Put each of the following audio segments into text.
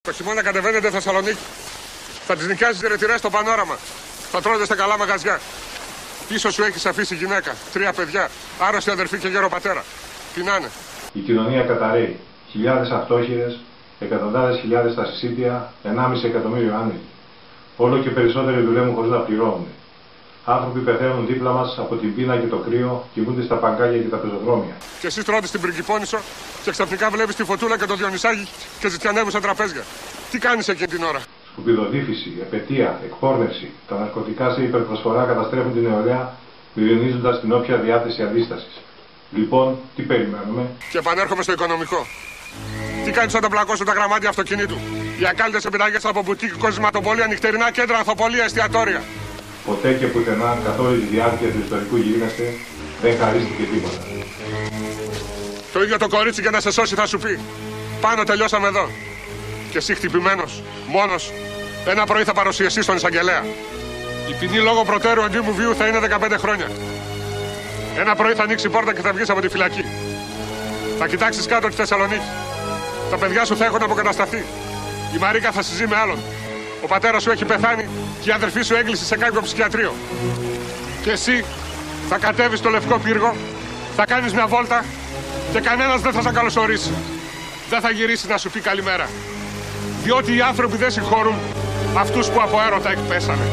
Το χειμώνα κατεβαίνετε Θεσσαλονίκη. Θα τις νοικιάζεις ρετυρές στο πανόραμα. Θα τρώτε στα καλά μαγαζιά. Πίσω σου έχεις αφήσει γυναίκα, 3 παιδιά, άρρωστη αδερφή και γέρο πατέρα. Πεινάνε. Η κοινωνία καταραίει. Χιλιάδες αυτόχειρες, εκατοντάδες χιλιάδες στα συσίτια, 1,5 εκατομμύριο άνεργοι. Όλο και περισσότεροι δουλεύουν χωρίς να πληρώνουν. Άνθρωποι πεθαίνουν δίπλα μας από την πείνα και το κρύο, κοιμούνται στα παγκάκια και τα πεζοδρόμια. Και εσύ τρώτε στην Πριγκιπόνησο και ξαφνικά βλέπεις τη Φωτούλα και το Διονυσάκη και ζητιανεύουν σε τραπέζια. Τι κάνεις εκείνη την ώρα? Σκουπιδοδίφυση, επετεία, εκπόρνευση, τα ναρκωτικά σε υπερπροσφορά καταστρέφουν την νεολαία, μηδενίζοντας την όποια διάθεση αντίστασης. Λοιπόν, τι περιμένουμε? Και επανέρχομαι στο οικονομικό. Τι κάνεις όταν πλακώσουν τα γραμμάτια αυτοκινήτου? Οι ακάλυτες επιταγές από μπουτίκ, κοσματοπολία, νυχτερινά κέντρα, ανθοπολία, εστιατόρια. Ποτέ και πουθενά, καθ' όλη τη διάρκεια του ιστορικού γίγνεσθε, δεν χαρίστηκε τίποτα. Το ίδιο το κορίτσι για να σε σώσει θα σου πει: πάνω, τελειώσαμε εδώ. Και εσύ χτυπημένος, μόνος, ένα πρωί θα παρουσιαστείς στον εισαγγελέα. Η ποινή λόγω προτέρου εντύμου βίου θα είναι 15 χρόνια. Ένα πρωί θα ανοίξει η πόρτα και θα βγεις από τη φυλακή. Θα κοιτάξεις κάτω τη Θεσσαλονίκη. Τα παιδιά σου θα έχουν αποκατασταθεί. Η Μαρίκα θα συζεί με άλλον. Ο πατέρας σου έχει πεθάνει και η αδερφή σου έγκλεισε σε κάποιο ψυχιατρίο. Και εσύ θα κατέβεις στο Λευκό Πύργο, θα κάνεις μια βόλτα και κανένας δεν θα σε καλωσορίσει. Δεν θα γυρίσει να σου πει καλημέρα. Διότι οι άνθρωποι δεν συγχωρούν αυτούς που από έρωτα εκπέσανε.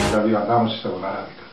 Δηλαδή, αντάμωση στα βουλάραδικα.